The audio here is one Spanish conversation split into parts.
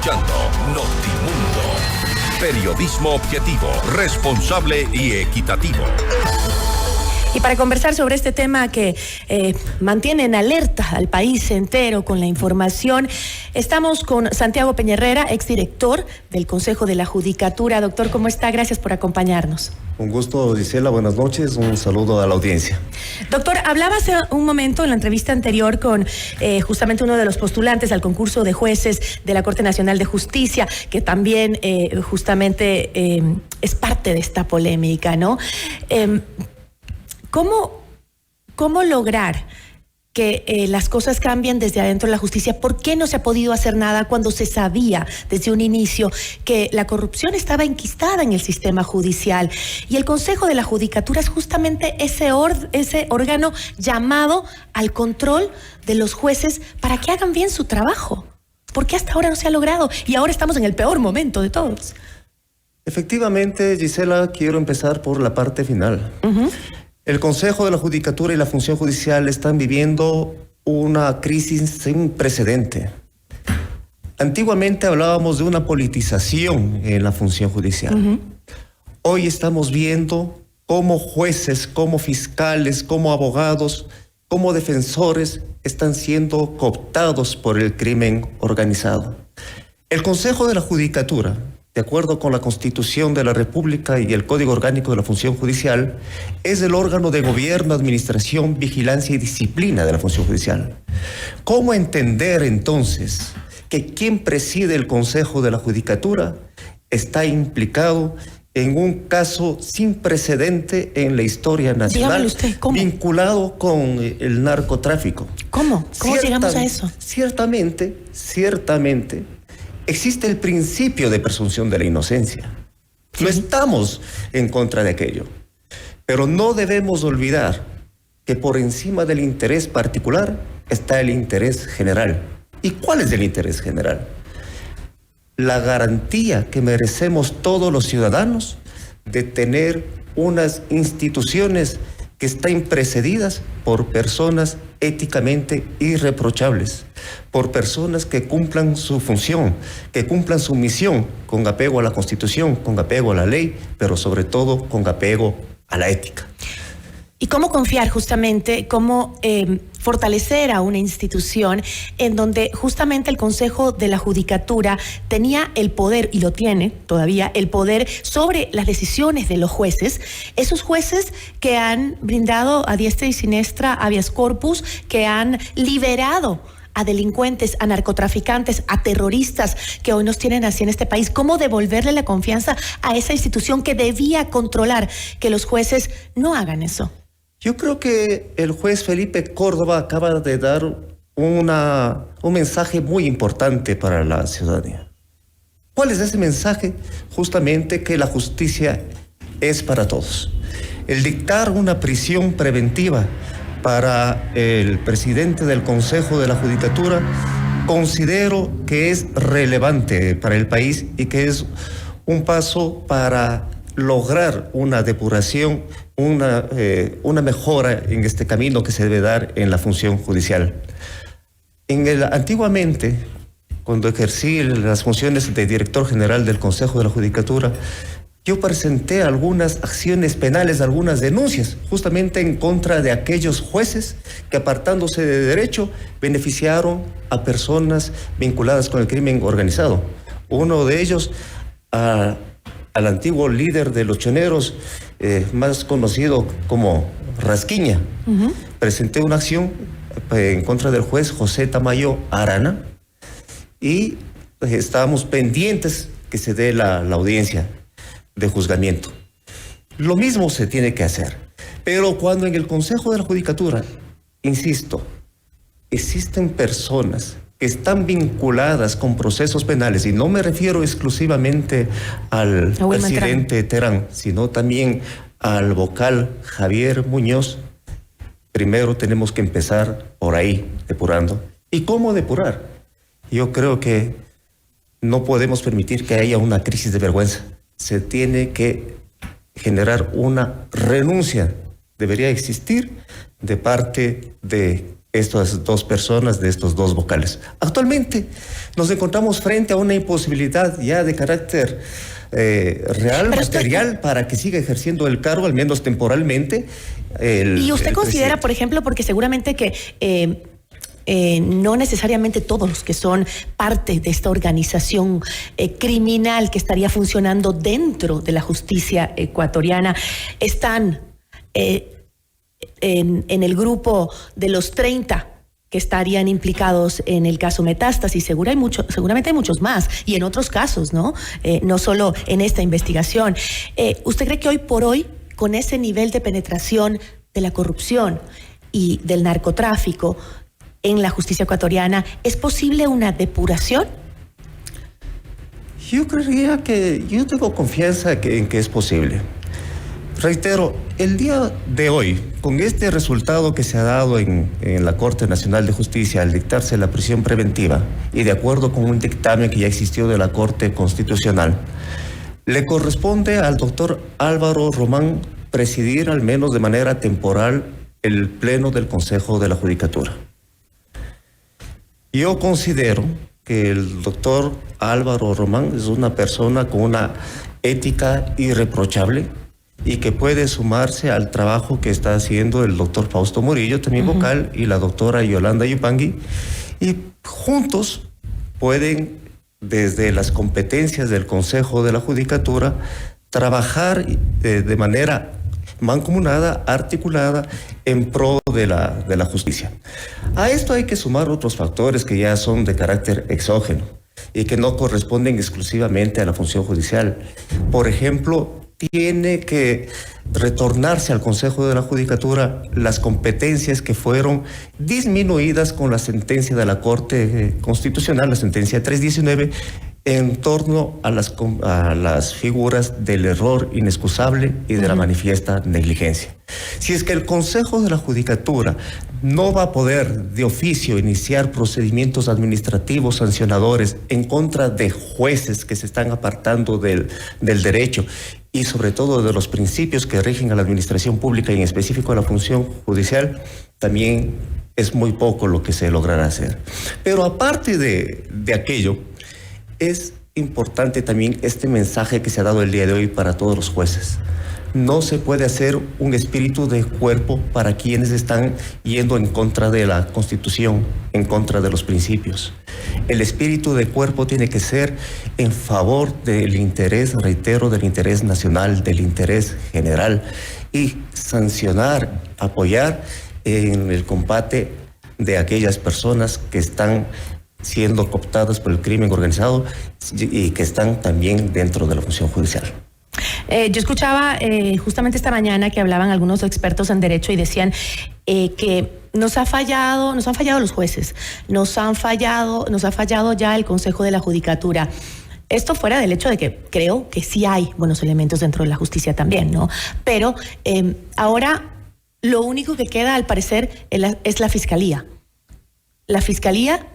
escuchando Notimundo. Periodismo objetivo, responsable y equitativo. Y para conversar sobre este tema que mantiene en alerta al país entero con la información, estamos con Santiago Peña-Herrera, exdirector del Consejo de la Judicatura. Doctor, ¿cómo está? Gracias por acompañarnos. Un gusto, Gisela. Buenas noches. Un saludo a la audiencia. Doctor, hablaba hace un momento en la entrevista anterior con justamente uno de los postulantes al concurso de jueces de la Corte Nacional de Justicia, que también justamente es parte de esta polémica, ¿no? ¿Cómo lograr que las cosas cambien desde adentro de la justicia? ¿Por qué no se ha podido hacer nada cuando se sabía desde un inicio que la corrupción estaba enquistada en el sistema judicial? Y el Consejo de la Judicatura es justamente ese órgano llamado al control de los jueces para que hagan bien su trabajo. ¿Por qué hasta ahora no se ha logrado? Y ahora estamos en el peor momento de todos. Efectivamente, Gisela, quiero empezar por la parte final. El Consejo de la Judicatura y la función judicial están viviendo una crisis sin precedente. Antiguamente hablábamos de una politización en la función judicial. Hoy estamos viendo cómo jueces, como fiscales, como abogados, como defensores están siendo cooptados por el crimen organizado. El Consejo de la Judicatura, de acuerdo con la Constitución de la República y el Código Orgánico de la Función Judicial, es el órgano de gobierno, administración, vigilancia y disciplina de la función judicial. ¿Cómo entender entonces que quien preside el Consejo de la Judicatura está implicado en un caso sin precedente en la historia nacional, usted, ¿cómo? Vinculado con el narcotráfico? ¿Cómo llegamos a eso? Ciertamente, existe el principio de presunción de la inocencia. No estamos en contra de aquello. Pero no debemos olvidar que por encima del interés particular está el interés general. ¿Y cuál es el interés general? La garantía que merecemos todos los ciudadanos de tener unas instituciones que están precedidas por personas éticamente irreprochables, por personas que cumplan su función, que cumplan su misión con apego a la Constitución, con apego a la ley, pero sobre todo con apego a la ética. ¿Y cómo confiar justamente, cómo fortalecer a una institución en donde justamente el Consejo de la Judicatura tenía el poder, y lo tiene todavía, el poder sobre las decisiones de los jueces, esos jueces que han brindado a diestra y siniestra habeas corpus, que han liberado a delincuentes, a narcotraficantes, a terroristas que hoy nos tienen así en este país? ¿Cómo devolverle la confianza a esa institución que debía controlar que los jueces no hagan eso? Yo creo que el juez Felipe Córdoba acaba de dar un mensaje muy importante para la ciudadanía. ¿Cuál es ese mensaje? Justamente que la justicia es para todos. El dictar una prisión preventiva para el presidente del Consejo de la Judicatura considero que es relevante para el país y que es un paso para lograr una depuración, una mejora en este camino que se debe dar en la función judicial. Antiguamente, cuando ejercí las funciones de director general del Consejo de la Judicatura, yo presenté algunas acciones penales, algunas denuncias, justamente en contra de aquellos jueces que, apartándose de derecho, beneficiaron a personas vinculadas con el crimen organizado. Uno de ellos, al antiguo líder de los choneros, más conocido como Rasquiña. Presenté una acción en contra del juez José Tamayo Arana y estábamos pendientes que se dé la audiencia de juzgamiento. Lo mismo se tiene que hacer, pero cuando en el Consejo de la Judicatura, insisto, existen personas que están vinculadas con procesos penales, y no me refiero exclusivamente al presidente Terán, sino también al vocal Javier Muñoz, primero tenemos que empezar por ahí, depurando. ¿Y cómo depurar? Yo creo que no podemos permitir que haya una crisis de vergüenza. Se tiene que generar una renuncia. Debería existir de parte de estas dos personas, de estos dos vocales. Actualmente nos encontramos frente a una imposibilidad ya de carácter real, material, para que siga ejerciendo el cargo, al menos temporalmente. ¿Y usted considera, por ejemplo, porque seguramente que no necesariamente todos los que son parte de esta organización criminal que estaría funcionando dentro de la justicia ecuatoriana están en el grupo de los 30 que estarían implicados en el caso Metástasis? Seguramente hay muchos más, y en otros casos, ¿no? No solo en esta investigación. ¿Usted cree que hoy por hoy, con ese nivel de penetración de la corrupción y del narcotráfico en la justicia ecuatoriana, es posible una depuración? Yo creería que yo tengo confianza en que es posible. Reitero, el día de hoy, con este resultado que se ha dado en la Corte Nacional de Justicia al dictarse la prisión preventiva, y de acuerdo con un dictamen que ya existió de la Corte Constitucional, le corresponde al doctor Álvaro Román presidir, al menos de manera temporal, el Pleno del Consejo de la Judicatura. Yo considero que el doctor Álvaro Román es una persona con una ética irreprochable y que puede sumarse al trabajo que está haciendo el doctor Fausto Murillo, también vocal, y la doctora Yolanda Yupangui, y juntos pueden, desde las competencias del Consejo de la Judicatura, trabajar de manera mancomunada, articulada, en pro de la justicia. A esto hay que sumar otros factores que ya son de carácter exógeno y que no corresponden exclusivamente a la función judicial. Por ejemplo, tiene que retornarse al Consejo de la Judicatura las competencias que fueron disminuidas con la sentencia de la Corte Constitucional, la sentencia 319, en torno a las figuras del error inexcusable y de la manifiesta negligencia. Si es que el Consejo de la Judicatura no va a poder de oficio iniciar procedimientos administrativos sancionadores en contra de jueces que se están apartando del derecho y sobre todo de los principios que rigen a la administración pública y en específico a la función judicial, también es muy poco lo que se logrará hacer. Pero aparte de aquello, es importante también este mensaje que se ha dado el día de hoy para todos los jueces. No se puede hacer un espíritu de cuerpo para quienes están yendo en contra de la Constitución, en contra de los principios. El espíritu de cuerpo tiene que ser en favor del interés, reitero, del interés nacional, del interés general, y sancionar, apoyar en el combate de aquellas personas que están siendo cooptadas por el crimen organizado y que están también dentro de la función judicial. Yo escuchaba justamente esta mañana que hablaban algunos expertos en derecho y decían que nos han fallado los jueces, nos ha fallado ya el Consejo de la Judicatura. Esto fuera del hecho de que creo que sí hay buenos elementos dentro de la justicia también, ¿no? Pero ahora lo único que queda, al parecer, es la Fiscalía. La Fiscalía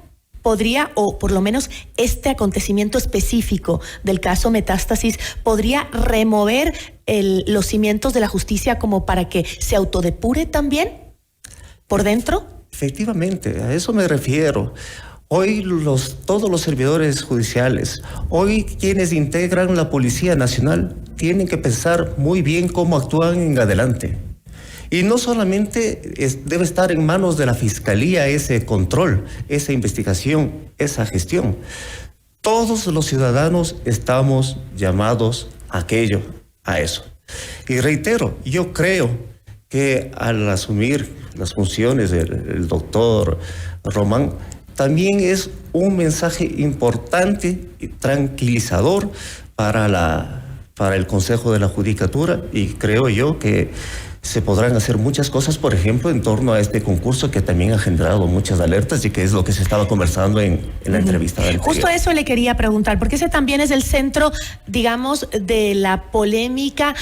podría, o por lo menos este acontecimiento específico del caso Metástasis, podría remover los cimientos de la justicia como para que se autodepure también por dentro. Efectivamente, a eso me refiero. Hoy todos los servidores judiciales, hoy quienes integran la Policía Nacional, tienen que pensar muy bien cómo actúan en adelante. Y no solamente debe estar en manos de la Fiscalía ese control, esa investigación, esa gestión. Todos los ciudadanos estamos llamados a eso. Y reitero, yo creo que al asumir las funciones del doctor Román, también es un mensaje importante y tranquilizador para el Consejo de la Judicatura, y creo yo que se podrán hacer muchas cosas, por ejemplo, en torno a este concurso que también ha generado muchas alertas y que es lo que se estaba conversando en la entrevista. Justo eso le quería preguntar, porque ese también es el centro, digamos, de la polémica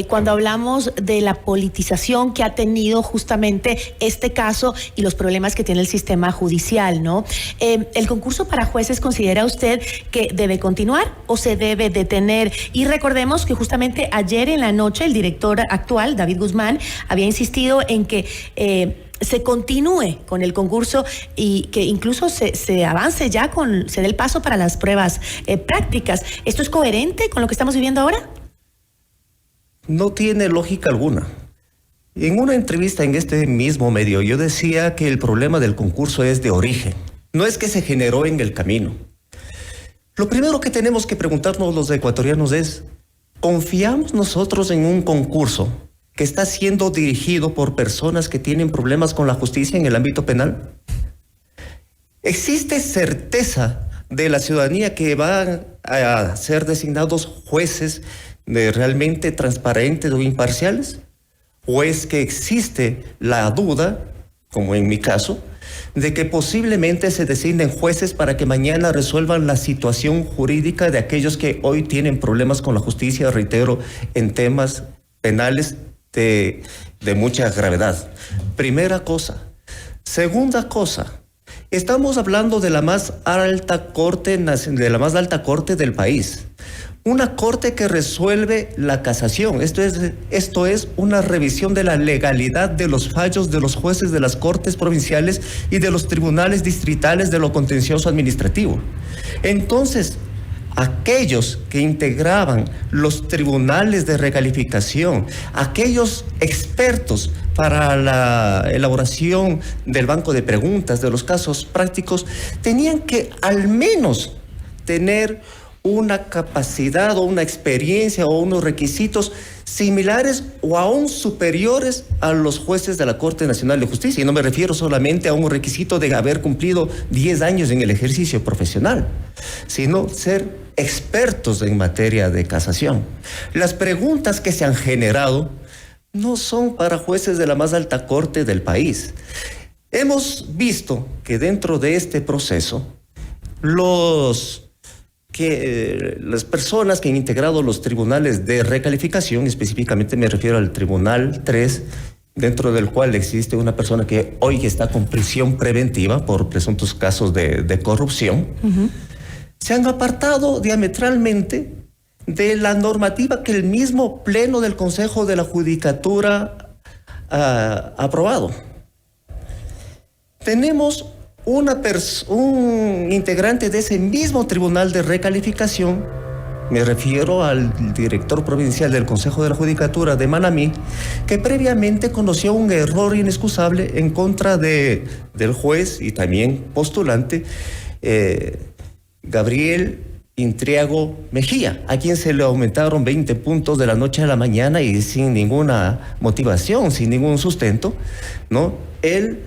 cuando hablamos de la politización que ha tenido justamente este caso y los problemas que tiene el sistema judicial, ¿no? ¿El concurso para jueces considera usted que debe continuar o se debe detener? Y recordemos que justamente ayer en la noche el director actual, David Guzmán, había insistido en que se continúe con el concurso y que incluso se avance ya se dé el paso para las pruebas prácticas. ¿Esto es coherente con lo que estamos viviendo ahora? No tiene lógica alguna. En una entrevista en este mismo medio yo decía que el problema del concurso es de origen, no es que se generó en el camino. Lo primero que tenemos que preguntarnos los ecuatorianos es, ¿confiamos nosotros en un concurso que está siendo dirigido por personas que tienen problemas con la justicia en el ámbito penal? ¿Existe certeza de la ciudadanía que van a ser designados jueces realmente transparentes o imparciales? ¿O es que existe la duda, como en mi caso, de que posiblemente se designen jueces para que mañana resuelvan la situación jurídica de aquellos que hoy tienen problemas con la justicia, reitero, en temas penales de mucha gravedad? Primera cosa. Segunda cosa, estamos hablando de la más alta corte del país. Una corte que resuelve la casación. Esto es una revisión de la legalidad de los fallos de los jueces de las cortes provinciales y de los tribunales distritales de lo contencioso administrativo. Entonces, aquellos que integraban los tribunales de recalificación, aquellos expertos para la elaboración del banco de preguntas, de los casos prácticos, tenían que al menos tener una capacidad o una experiencia o unos requisitos similares o aún superiores a los jueces de la Corte Nacional de Justicia. Y no me refiero solamente a un requisito de haber cumplido 10 años en el ejercicio profesional, sino ser expertos en materia de casación. Las preguntas que se han generado no son para jueces de la más alta corte del país. Hemos visto que dentro de este proceso, las personas que han integrado los tribunales de recalificación, específicamente me refiero al Tribunal 3, dentro del cual existe una persona que hoy está con prisión preventiva por presuntos casos de corrupción, se han apartado diametralmente de la normativa que el mismo Pleno del Consejo de la Judicatura ha aprobado. Tenemos un integrante de ese mismo tribunal de recalificación, me refiero al director provincial del Consejo de la Judicatura de Manamí, que previamente conoció un error inexcusable en contra del juez y también postulante Gabriel Intriago Mejía, a quien se le aumentaron 20 puntos de la noche a la mañana y sin ninguna motivación, sin ningún sustento, ¿no? Él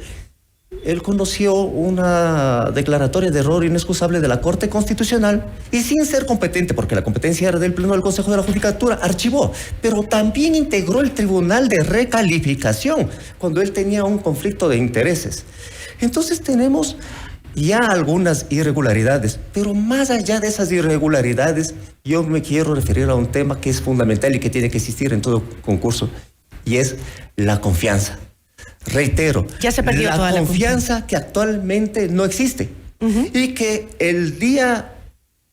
conoció una declaratoria de error inexcusable de la Corte Constitucional y sin ser competente, porque la competencia era del Pleno del Consejo de la Judicatura, archivó, pero también integró el Tribunal de Recalificación cuando él tenía un conflicto de intereses. Entonces tenemos ya algunas irregularidades, pero más allá de esas irregularidades, yo me quiero referir a un tema que es fundamental y que tiene que existir en todo concurso, y es la confianza. Reitero, ya se perdió toda la confianza que actualmente no existe. Y que el día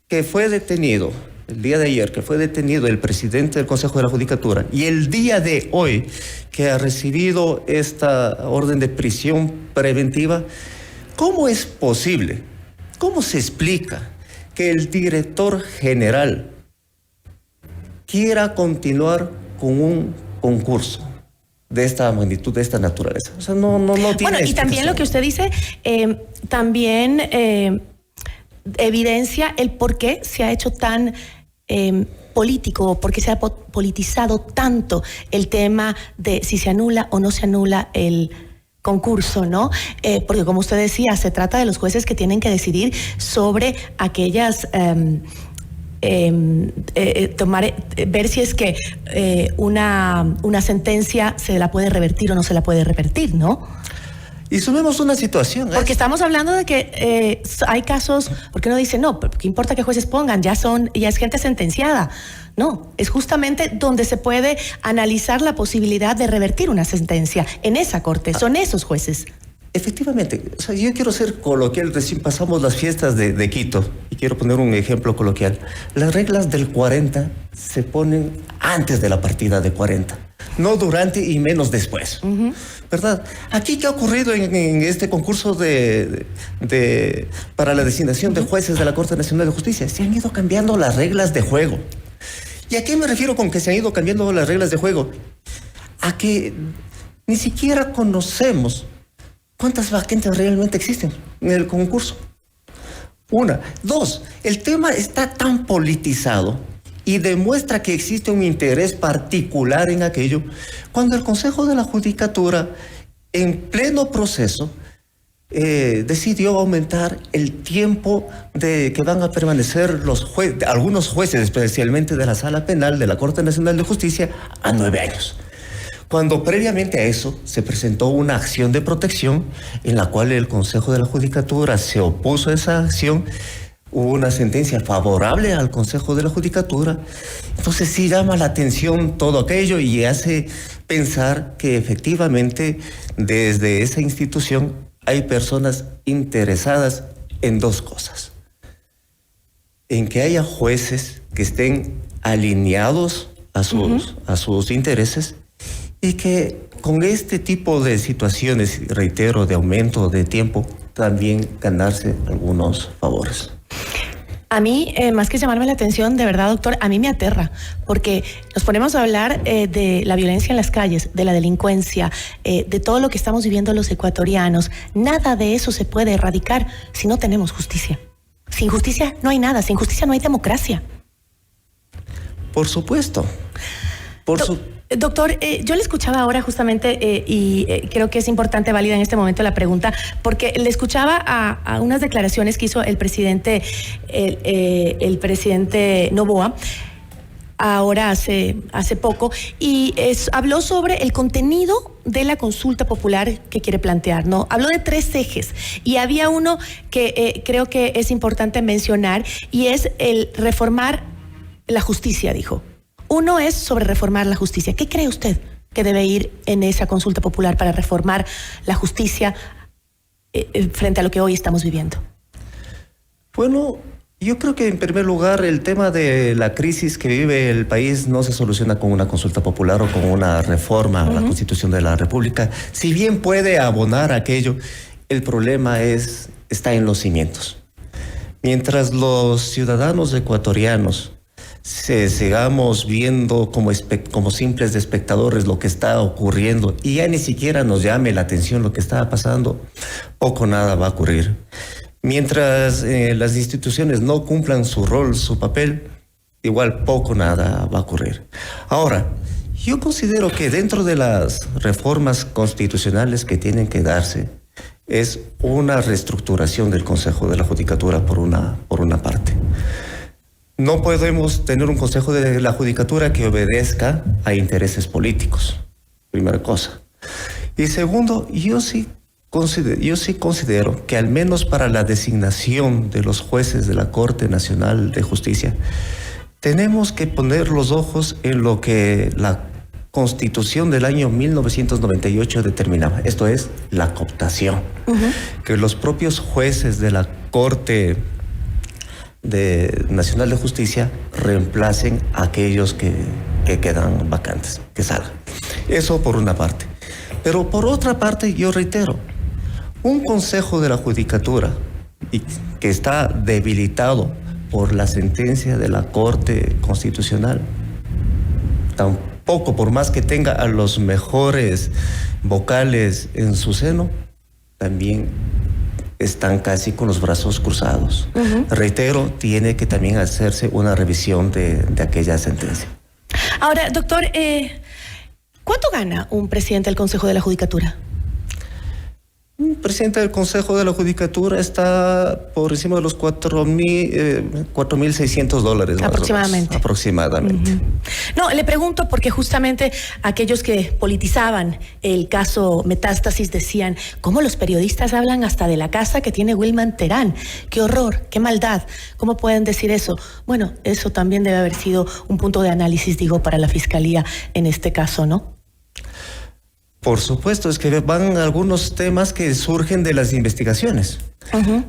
que fue detenido, el día de ayer que fue detenido el presidente del Consejo de la Judicatura y el día de hoy que ha recibido esta orden de prisión preventiva, ¿cómo es posible? ¿Cómo se explica que el director general quiera continuar con un concurso de esta magnitud, de esta naturaleza? O sea, no tiene. Bueno, y también lo que usted dice, también evidencia el por qué se ha hecho tan político, por qué se ha politizado tanto el tema de si se anula o no se anula el concurso, ¿no? Porque como usted decía, se trata de los jueces que tienen que decidir sobre aquellas ver si es que una sentencia se la puede revertir o no se la puede revertir, ¿no? Y sumemos una situación. Porque estamos hablando de que hay casos, porque uno dice, no, ¿qué importa que jueces pongan? Ya es gente sentenciada. No, es justamente donde se puede analizar la posibilidad de revertir una sentencia en esa corte. Son esos jueces. Efectivamente, o sea, yo quiero ser coloquial, recién pasamos las fiestas de Quito y quiero poner un ejemplo coloquial. Las reglas del 40 se ponen antes de la partida de 40. no durante y menos después. ¿Verdad? Aquí, ¿qué ha ocurrido en este concurso para la designación de jueces de la Corte Nacional de Justicia? Se han ido cambiando las reglas de juego. ¿Y a qué me refiero con que se han ido cambiando las reglas de juego? A que ni siquiera conocemos cuántas vacantes realmente existen en el concurso. Una. Dos, el tema está tan politizado y demuestra que existe un interés particular en aquello, cuando el Consejo de la Judicatura, en pleno proceso, decidió aumentar el tiempo de que van a permanecer algunos jueces, especialmente de la Sala Penal de la Corte Nacional de Justicia, a 9 años. Cuando previamente a eso se presentó una acción de protección en la cual el Consejo de la Judicatura se opuso a esa acción. Hubo una sentencia favorable al Consejo de la Judicatura. Entonces sí llama la atención todo aquello y hace pensar que efectivamente desde esa institución hay personas interesadas en dos cosas: en que haya jueces que estén alineados a sus intereses, y que con este tipo de situaciones, reitero, de aumento de tiempo, también ganarse algunos favores. A mí, más que llamarme la atención, de verdad, doctor, a mí me aterra, porque nos ponemos a hablar de la violencia en las calles, de la delincuencia, de todo lo que estamos viviendo los ecuatorianos. Nada de eso se puede erradicar si no tenemos justicia. Sin justicia no hay nada, sin justicia no hay democracia. Por supuesto. Doctor, yo le escuchaba ahora justamente y creo que es importante, válida en este momento la pregunta, porque le escuchaba a unas declaraciones que hizo el presidente Noboa ahora hace poco, y habló sobre el contenido de la consulta popular que quiere plantear, ¿no? Habló de 3 ejes y había uno que creo que es importante mencionar, y es el reformar la justicia, dijo. Uno es sobre reformar la justicia. ¿Qué cree usted que debe ir en esa consulta popular para reformar la justicia frente a lo que hoy estamos viviendo? Bueno, yo creo que en primer lugar el tema de la crisis que vive el país no se soluciona con una consulta popular o con una reforma a la Constitución de la República. Si bien puede abonar aquello, el problema está en los cimientos. Mientras los ciudadanos ecuatorianos sigamos viendo como simples espectadores lo que está ocurriendo y ya ni siquiera nos llame la atención lo que está pasando, poco nada va a ocurrir. Mientras las instituciones no cumplan su rol, su papel, igual poco nada va a ocurrir. Ahora, yo considero que dentro de las reformas constitucionales que tienen que darse es una reestructuración del Consejo de la Judicatura por una parte. No podemos tener un Consejo de la Judicatura que obedezca a intereses políticos, primera cosa. Y segundo, yo sí considero que al menos para la designación de los jueces de la Corte Nacional de Justicia, tenemos que poner los ojos en lo que la Constitución del año 1998 determinaba. Esto es la cooptación. Que los propios jueces de la Corte Nacional de Justicia reemplacen a aquellos que quedan vacantes, que salgan. Eso por una parte. Pero por otra parte, yo reitero, un Consejo de la Judicatura que está debilitado por la sentencia de la Corte Constitucional, tampoco, por más que tenga a los mejores vocales en su seno, también están casi con los brazos cruzados. Reitero, tiene que también hacerse una revisión de aquella sentencia. Ahora, doctor, ¿cuánto gana un presidente del Consejo de la Judicatura? Un presidente del Consejo de la Judicatura está por encima de los $4,600. Aproximadamente. Aproximadamente. No, le pregunto porque justamente aquellos que politizaban el caso Metástasis decían, ¿cómo los periodistas hablan hasta de la casa que tiene Wilman Terán? ¡Qué horror! ¡Qué maldad! ¿Cómo pueden decir eso? Bueno, eso también debe haber sido un punto de análisis, digo, para la Fiscalía en este caso, ¿no? Por supuesto, es que van algunos temas que surgen de las investigaciones.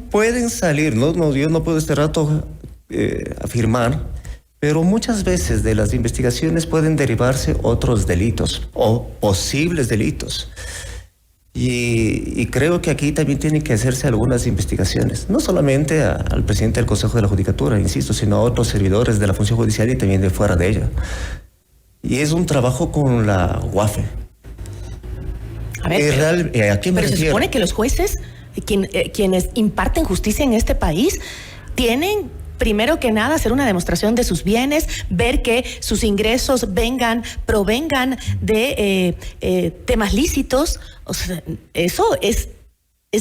Pueden salir, yo no puedo este rato afirmar Pero muchas veces de las investigaciones pueden derivarse otros delitos o posibles delitos. Y creo que aquí también tienen que hacerse algunas investigaciones, no solamente al presidente del Consejo de la Judicatura, insisto, sino a otros servidores de la función judicial y también de fuera de ella. Y es un trabajo con la UAFE. A ver, ¿a qué me pero refiero? se supone que los jueces, quienes imparten justicia en este país, tienen primero que nada hacer una demostración de sus bienes, ver que sus ingresos provengan de temas lícitos. O sea, eso es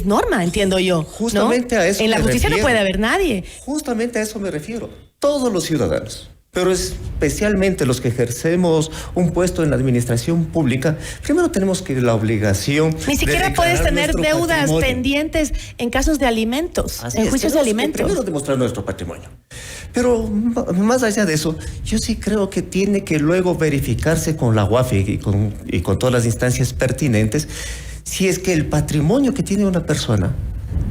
norma, entiendo yo. Justamente ¿no? a eso en la me justicia refiero. no puede haber nadie. Justamente a eso me refiero. Todos los ciudadanos, pero especialmente los que ejercemos un puesto en la administración pública, primero tenemos que la obligación. Ni siquiera puedes tener deudas pendientes en casos de alimentos, en juicios de alimentos. Primero demostrar nuestro patrimonio. Pero más allá de eso, yo sí creo que tiene que luego verificarse con la UAFE y con todas las instancias pertinentes si es que el patrimonio que tiene una persona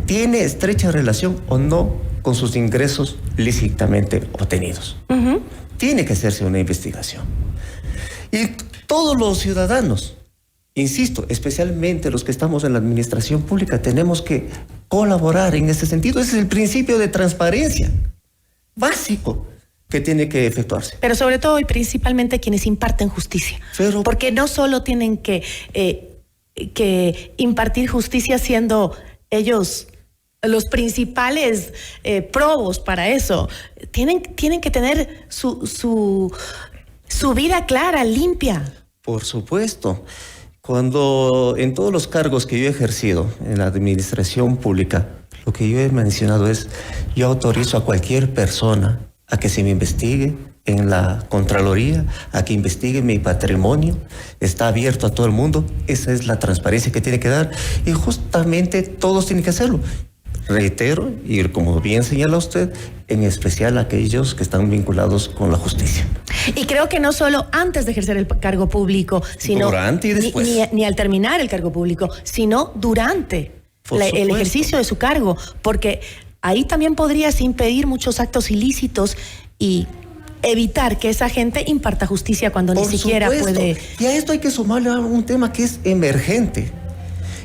tiene estrecha relación o no con sus ingresos lícitamente obtenidos. Uh-huh. Tiene que hacerse una investigación. Y todos los ciudadanos, insisto, especialmente los que estamos en la administración pública, tenemos que colaborar en ese sentido. Ese es el principio de transparencia básico que tiene que efectuarse. Pero sobre todo y principalmente quienes imparten justicia. Porque no solo tienen que impartir justicia siendo ellos los principales probos para eso. Tienen que tener su vida clara, limpia. Por supuesto. Cuando en todos los cargos que yo he ejercido en la administración pública, lo que yo he mencionado es, yo autorizo a cualquier persona a que se me investigue en la Contraloría, a que investigue mi patrimonio, está abierto a todo el mundo. Esa es la transparencia que tiene que dar y justamente todos tienen que hacerlo. Reitero, y como bien señala usted, en especial aquellos que están vinculados con la justicia. Y creo que no solo antes de ejercer el cargo público, sino durante y después. Ni al terminar el cargo público, sino durante el ejercicio de su cargo, porque ahí también podrías impedir muchos actos ilícitos y evitar que esa gente imparta justicia cuando ni siquiera puede. Y a esto hay que sumarle un tema que es emergente.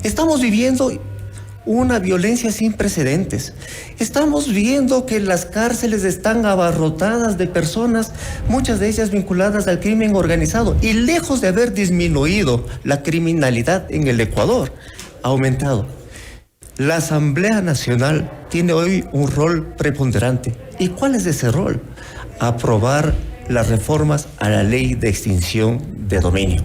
Estamos viviendo una violencia sin precedentes. Estamos viendo que las cárceles están abarrotadas de personas, muchas de ellas vinculadas al crimen organizado, y lejos de haber disminuido la criminalidad en el Ecuador, ha aumentado. La Asamblea Nacional tiene hoy un rol preponderante. ¿Y cuál es ese rol? Aprobar las reformas a la ley de extinción de dominio.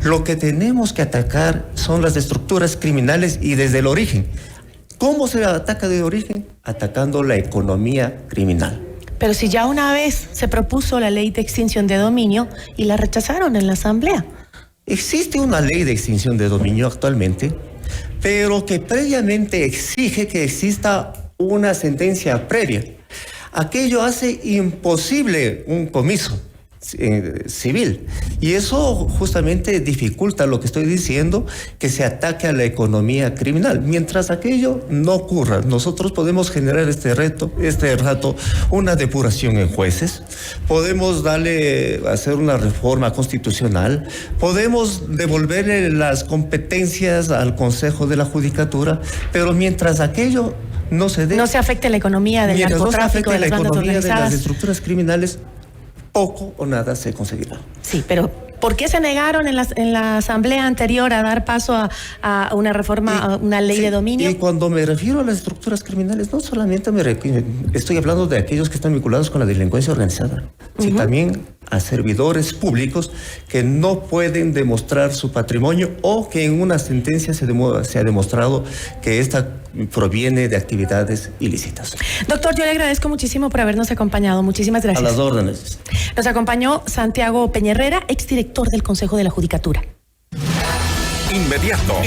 Lo que tenemos que atacar son las estructuras criminales y desde el origen. ¿Cómo se ataca de origen? Atacando la economía criminal. Pero si ya una vez se propuso la ley de extinción de dominio y la rechazaron en la Asamblea. Existe una ley de extinción de dominio actualmente, pero que previamente exige que exista una sentencia previa. Aquello hace imposible un comiso civil y eso justamente dificulta lo que estoy diciendo, que se ataque a la economía criminal. Mientras aquello no ocurra, nosotros podemos generar este rato una depuración en jueces, podemos hacer una reforma constitucional, podemos devolverle las competencias al Consejo de la Judicatura, pero mientras aquello no se afecte la economía del narcotráfico, de las bandas organizadas, de las estructuras criminales, poco o nada se conseguirá. Sí, pero ¿por qué se negaron en la asamblea anterior a dar paso a una reforma, a una ley de dominio? Y cuando me refiero a las estructuras criminales, no solamente estoy hablando de aquellos que están vinculados con la delincuencia organizada, sino también a servidores públicos que no pueden demostrar su patrimonio o que en una sentencia se ha demostrado que esta proviene de actividades ilícitas. Doctor, yo le agradezco muchísimo por habernos acompañado. Muchísimas gracias. A las órdenes. Nos acompañó Santiago Peña Herrera, exdirector del Consejo de la Judicatura. Inmediato.